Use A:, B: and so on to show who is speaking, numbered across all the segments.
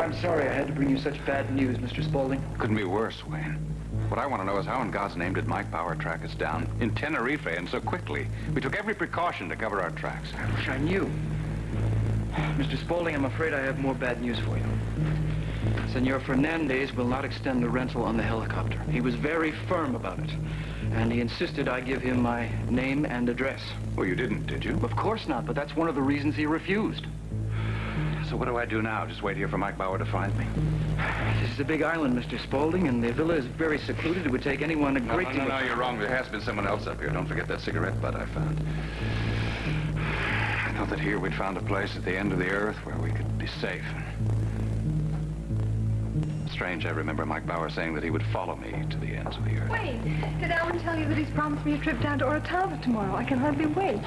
A: I'm sorry I had to bring you such bad news, Mr. Spaulding.
B: Couldn't be worse, Wayne. What I want to know is how in God's name did Mike Bauer track us down in Tenerife and so quickly? We took every precaution to cover our tracks.
A: I wish I knew. Mr. Spaulding, I'm afraid I have more bad news for you. Senor Fernandez will not extend the rental on the helicopter. He was very firm about it. And he insisted I give him my name and address.
B: Well, you didn't, did you?
A: Of course not, but that's one of the reasons he refused.
B: So what do I do now? Just wait here for Mike Bauer to find me?
A: This is a big island, Mr. Spaulding, and the villa is very secluded. It would take anyone a great deal...
B: No, you're wrong. There has been someone else up here. Don't forget that cigarette butt I found. I know that here we'd found a place at the end of the earth where we could be safe. Strange, I remember Mike Bauer saying that he would follow me to the ends of the earth.
C: Wait, did Alan tell you that he's promised me a trip down to Orotava tomorrow? I can hardly wait.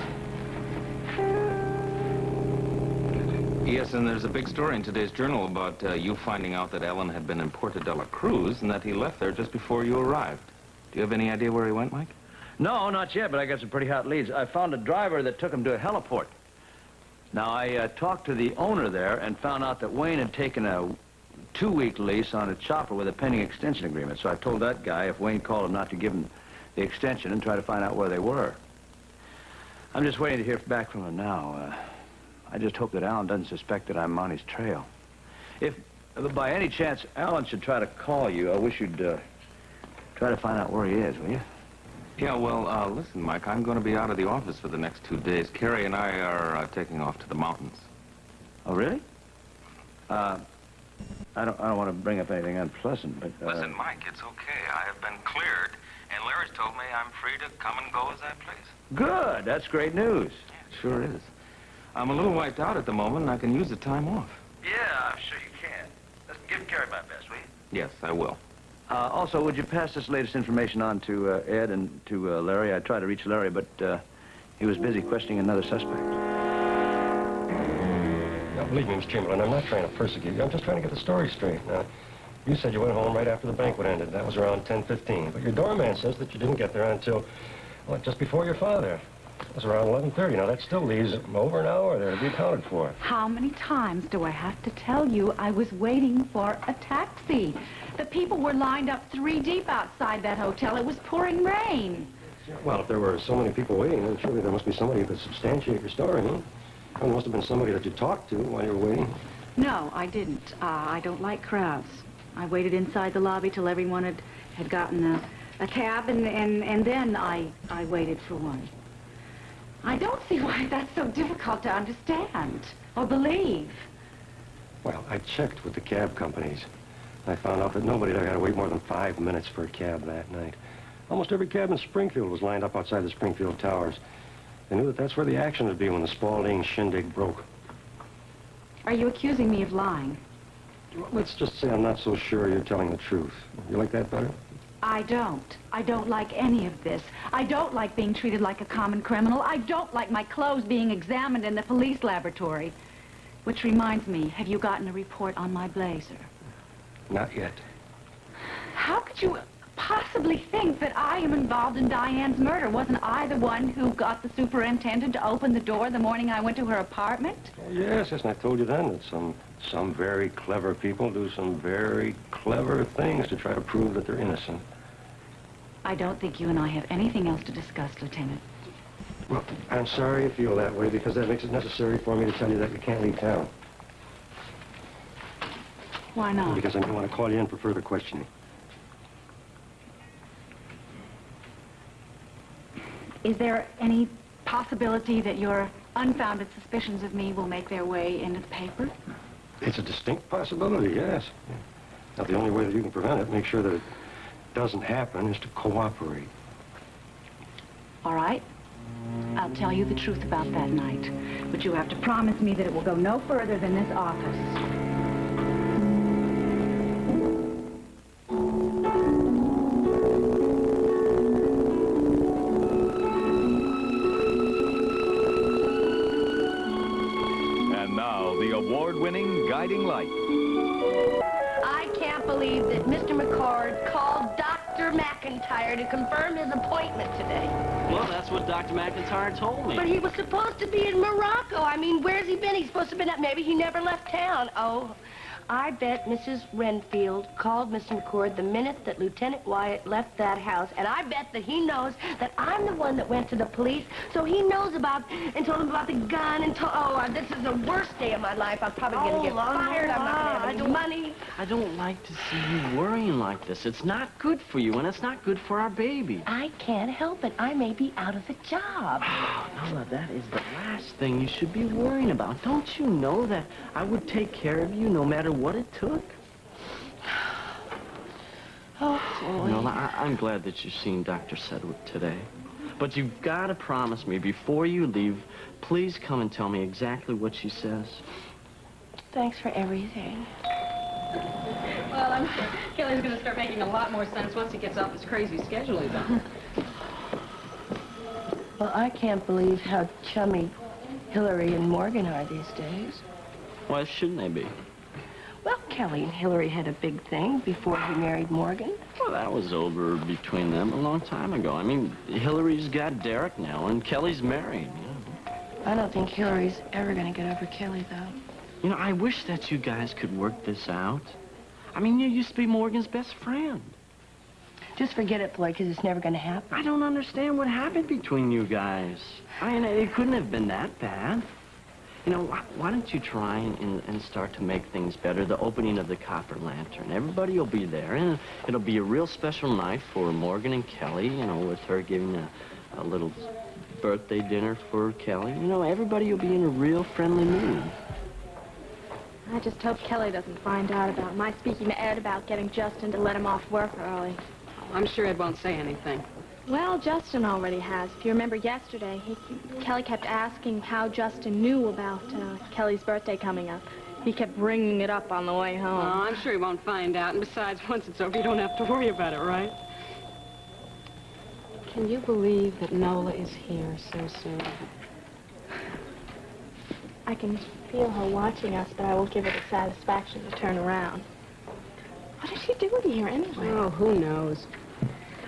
D: Yes, and there's a big story in today's journal about you finding out that Alan had been in Puerto de la Cruz and that he left there just before you arrived. Do you have any idea where he went, Mike?
E: No, not yet, but I got some pretty hot leads. I found a driver that took him to a heliport. Now, I talked to the owner there and found out that Wayne had taken a 2-week lease on a chopper with a pending extension agreement. So I told that guy if Wayne called him not to give him the extension and try to find out where they were. I'm just waiting to hear back from him now. I just hope that Alan doesn't suspect that I'm on his trail. If by any chance Alan should try to call you, I wish you'd try to find out where he is, will you?
D: Yeah, well, listen, Mike, I'm going to be out of the office for the next 2 days. Carrie and I are taking off to the mountains.
E: Oh, really? I don't want to bring up anything unpleasant, but...
D: Listen, Mike, it's okay. I have been cleared, and Larry's told me I'm free to come and go as I please.
E: Good. That's great news.
D: Yeah, it sure is. I'm a little wiped out at the moment, and I can use the time off.
E: Yeah, I'm sure you can. Listen, give Carrie my best, will you?
D: Yes, I will.
E: Also, would you pass this latest information on to Ed and to Larry? I tried to reach Larry, but he was busy questioning another suspect.
F: Now, believe me, Miss Chamberlain, I'm not trying to persecute you. I'm just trying to get the story straight. Now, you said you went home right after the banquet ended. That was around 10:15. But your doorman says that you didn't get there until, well, just before your father. It was around 11:30. Now, that still leaves over an hour there to be accounted for.
G: How many times do I have to tell you I was waiting for a taxi? The people were lined up 3 deep outside that hotel. It was pouring rain.
F: Well, if there were so many people waiting, then surely there must be somebody who could substantiate your story, huh? There must have been somebody that you talked to while you were waiting.
G: No, I didn't. I don't like crowds. I waited inside the lobby till everyone had gotten a cab, and then I waited for one. I don't see why that's so difficult to understand or believe.
F: Well, I checked with the cab companies. I found out that nobody there had to wait more than 5 minutes for a cab that night. Almost every cab in Springfield was lined up outside the Springfield Towers. They knew that that's where the action would be when the Spaulding shindig broke.
G: Are you accusing me of lying?
F: Well, let's just say I'm not so sure you're telling the truth. You like that better?
G: I don't. I don't like any of this. I don't like being treated like a common criminal. I don't like my clothes being examined in the police laboratory. Which reminds me, have you gotten a report on my blazer?
F: Not yet.
G: How could you possibly think that I am involved in Diane's murder? Wasn't I the one who got the superintendent to open the door the morning I went to her apartment?
F: Oh, yes, and I told you then that some very clever people do some very clever things to try to prove that they're innocent.
G: I don't think you and I have anything else to discuss, Lieutenant.
F: Well, I'm sorry you feel that way, because that makes it necessary for me to tell you that you can't leave town.
G: Why not?
F: Because I may want to call you in for further questioning.
G: Is there any possibility that your unfounded suspicions of me will make their way into the paper?
F: It's a distinct possibility, yes. Now, the only way that you can prevent it, make sure that it doesn't happen, is to cooperate.
G: All right. I'll tell you the truth about that night. But you have to promise me that it will go no further than this office.
H: Award-winning Guiding Light.
I: I can't believe that Mr. McCord called Dr. McIntyre to confirm his appointment today.
J: Well, that's what Dr. McIntyre told me.
I: But he was supposed to be in Morocco. I mean, where's he been? He's supposed to have been up. Maybe he never left town. Oh, I bet Mrs. Renfield called Mr. McCord the minute that Lieutenant Wyatt left that house, and I bet that he knows that I'm the one that went to the police, so he knows about and told him about the gun and told... Oh, this is the worst day of my life. I'm probably going to get fired. I'm not going to have any money.
J: I don't like to see you worrying like this. It's not good for you, and it's not good for our baby.
I: I can't help it. I may be out of a job.
J: Oh, Nola, that is the last thing you should be worrying about. Don't you know that I would take care of you no matter what it took?
I: Oh, Floyd.
J: Nola, I'm glad that you've seen Dr. Sedgwick today. But you've got to promise me before you leave, please come and tell me exactly what she says.
I: Thanks for everything.
H: Well, Kelly's going to start making a lot more sense once he gets off his crazy schedule he's on.
I: Well, I can't believe how chummy Hillary and Morgan are these days.
J: Why shouldn't they be?
I: Well, Kelly and Hillary had a big thing before he married Morgan.
J: Well, that was over between them a long time ago. I mean, Hillary's got Derek now, and Kelly's married, you know.
I: I don't think Hillary's ever going to get over Kelly, though.
J: You know, I wish that you guys could work this out. I mean, you used to be Morgan's best friend.
I: Just forget it, Floyd, because it's never going to happen.
J: I don't understand what happened between you guys. I mean, it couldn't have been that bad. You know, why don't you try and start to make things better? The opening of the Copper Lantern. Everybody will be there, and it'll be a real special night for Morgan and Kelly, you know, with her giving a little birthday dinner for Kelly. You know, everybody will be in a real friendly mood.
C: I just hope Kelly doesn't find out about my speaking to Ed about getting Justin to let him off work early.
H: I'm sure Ed won't say anything.
C: Well, Justin already has. If you remember yesterday, Kelly kept asking how Justin knew about Kelly's birthday coming up. He kept bringing it up on the way home.
H: Oh, I'm sure he won't find out. And besides, once it's over, you don't have to worry about it, right? Can you believe that Nola is here so soon?
C: I can feel her watching us, but I won't give her the satisfaction to turn around. What is she doing here, anyway?
H: Oh, who knows?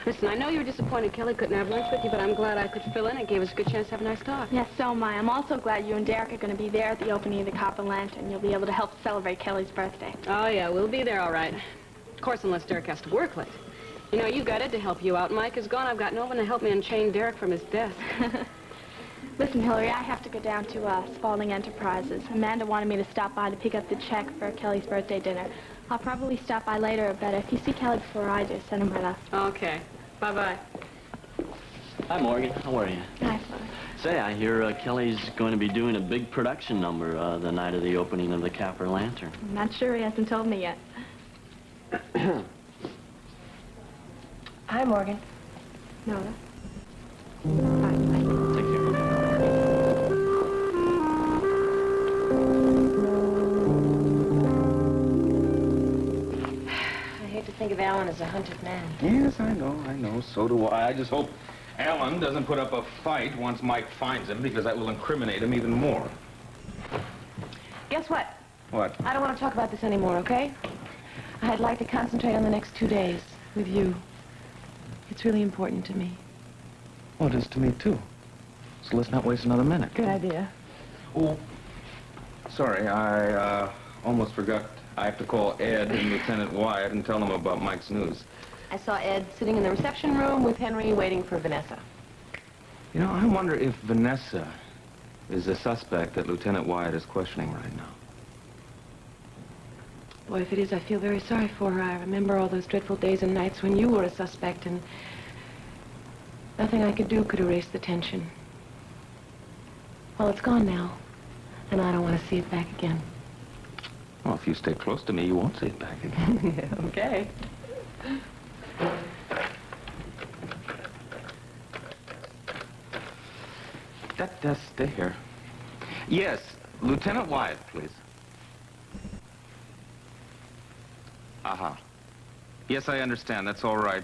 H: Listen, I know you were disappointed Kelly couldn't have lunch with you, but I'm glad I could fill in. It gave us a good chance to have a nice talk.
C: Yes, so am I. I'm also glad you and Derek are going to be there at the opening of the Copper Lantern. You'll be able to help celebrate Kelly's birthday.
H: Oh, yeah, we'll be there, all right. Of course, unless Derek has to work late. You know, you got Ed to help you out. Mike is gone. I've got no one to help me unchain Derek from his desk.
C: Listen, Hillary, I have to go down to Spaulding Enterprises. Amanda wanted me to stop by to pick up the check for Kelly's birthday dinner. I'll probably stop by later, but if you see Kelly before I do, send him my love.
H: Okay. Bye-bye.
J: Hi, Morgan. How are you?
C: Hi, Floyd.
J: Say, I hear Kelly's going to be doing a big production number the night of the opening of the Copper Lantern.
C: I'm not sure. He hasn't told me yet.
I: Hi, Morgan.
C: Nola.
J: Take care.
I: I hate to think of Alan as a hunted man.
D: Yes, I know. So do I. I just hope Alan doesn't put up a fight once Mike finds him, because that will incriminate him even more.
I: Guess what?
D: What?
I: I don't want to talk about this anymore, okay? I'd like to concentrate on the next 2 days with you. It's really important to me.
D: Well, it is to me, too. So let's not waste another minute.
I: Good idea.
D: Oh, sorry, I almost forgot. I have to call Ed and Lieutenant Wyatt and tell them about Mike's news.
I: I saw Ed sitting in the reception room with Henry waiting for Vanessa.
D: You know, I wonder if Vanessa is the suspect that Lieutenant Wyatt is questioning right now.
I: Boy, if it is, I feel very sorry for her. I remember all those dreadful days and nights when you were a suspect, and nothing I could do could erase the tension. Well, it's gone now, and I don't want to see it back again.
D: Well, if you stay close to me, you won't see it back again.
I: Yeah, okay.
D: Stay here. Yes, Lieutenant Wyatt, please. Uh-huh. Yes, I understand. That's all right.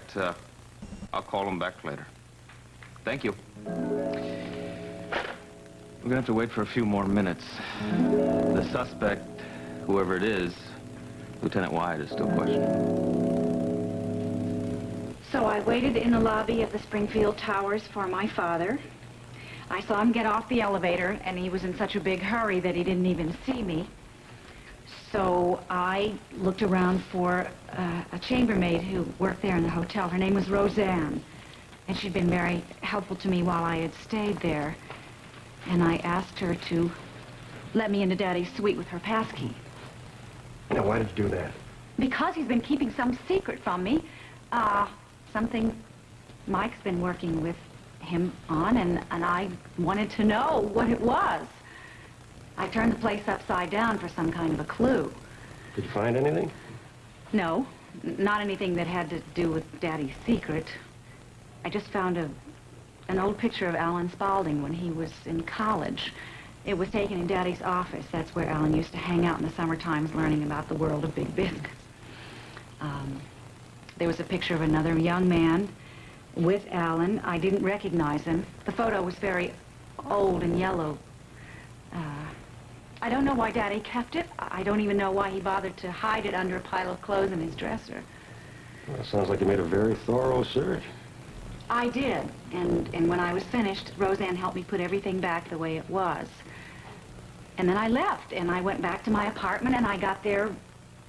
D: I'll call him back later. Thank you. We're gonna have to wait for a few more minutes. The suspect, whoever it is, Lieutenant Wyatt is still questioning.
G: So I waited in the lobby of the Springfield Towers for my father. I saw him get off the elevator, and he was in such a big hurry that he didn't even see me. So I looked around for a chambermaid who worked there in the hotel. Her name was Roseanne, and she'd been very helpful to me while I had stayed there. And I asked her to let me into Daddy's suite with her passkey.
F: Now, why did you do that?
G: Because he's been keeping some secret from me. Something Mike's been working with him on, and I wanted to know what it was. I turned the place upside down for some kind of a clue.
F: Did you find anything?
G: No, not anything that had to do with Daddy's secret. I just found an old picture of Alan Spaulding when he was in college. It was taken in Daddy's office. That's where Alan used to hang out in the summer times learning about the world of big business. There was a picture of another young man with Alan. I didn't recognize him. The photo was very old and yellow. I don't know why Daddy kept it. I don't even know why he bothered to hide it under a pile of clothes in his dresser.
F: Well, it sounds like you made a very thorough search.
G: I did, and when I was finished, Roseanne helped me put everything back the way it was. And then I left, and I went back to my apartment, and I got there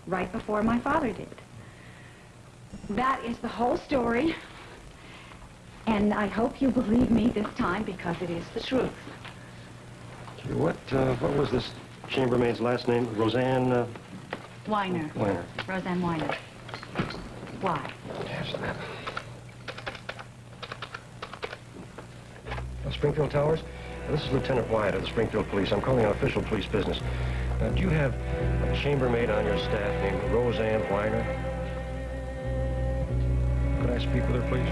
G: right before my father did. That is the whole story, and I hope you believe me this time, because it is the truth.
F: Gee, what was this chambermaid's last name? Roseanne,
G: Weiner.
F: Weiner.
G: Roseanne Weiner. Why?
F: Yes, that. Springfield Towers? This is Lieutenant Wyatt of the Springfield Police. I'm calling on official police business. Do you have a chambermaid on your staff named Roseanne Weiner? Could I speak with her, please?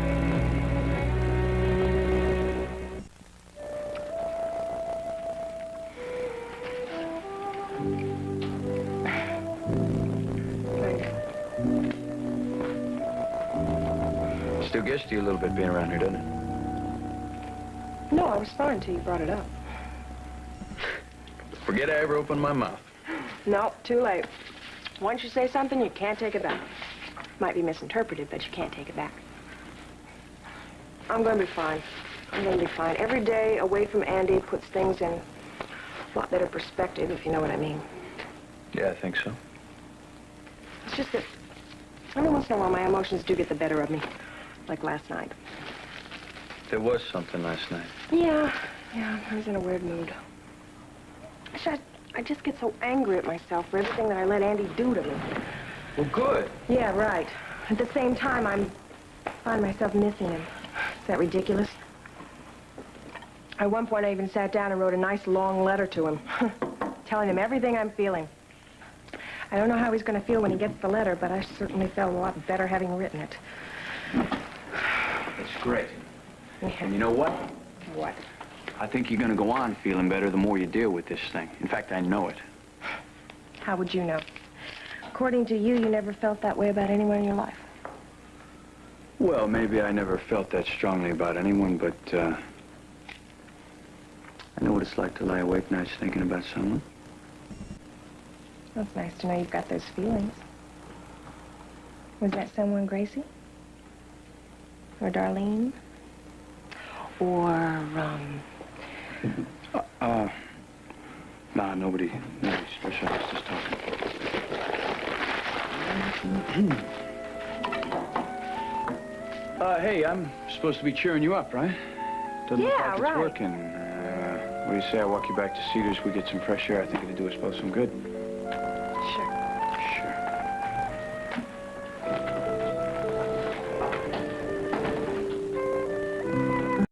A: Still gets to you a little bit being around here, doesn't it?
K: No, I was fine until you brought it up.
A: Forget I ever opened my mouth.
K: No, too late. Once you say something, you can't take it back. Might be misinterpreted, but you can't take it back. I'm going to be fine. I'm going to be fine. Every day away from Andy puts things in a lot better perspective, if you know what I mean.
A: Yeah, I think so.
K: It's just that every once in a while my emotions do get the better of me, like last night.
A: There was something last night.
K: Yeah, I was in a weird mood. I just get so angry at myself for everything that I let Andy do to me.
A: Well, good.
K: Yeah, right. At the same time, I find myself missing him. Is that ridiculous? At one point, I even sat down and wrote a nice long letter to him, telling him everything I'm feeling. I don't know how he's going to feel when he gets the letter, but I certainly felt a lot better having written it.
A: That's great.
K: Yeah.
A: And you know what?
K: What?
A: I think you're going to go on feeling better the more you deal with this thing. In fact, I know it.
K: How would you know? According to you, you never felt that way about anyone in your life.
A: Well, maybe I never felt that strongly about anyone, but I know what it's like to lie awake nights thinking about someone.
K: Well, it's nice to know you've got those feelings. Was that someone Gracie? Or Darlene? Or,
A: Nah, nobody special. I was just talking. Hey, I'm supposed to be cheering you up, right? Doesn't look like it's working. What do you say I walk you back to Cedars, we get some fresh air? I think it'll do us both some good.
K: Sure.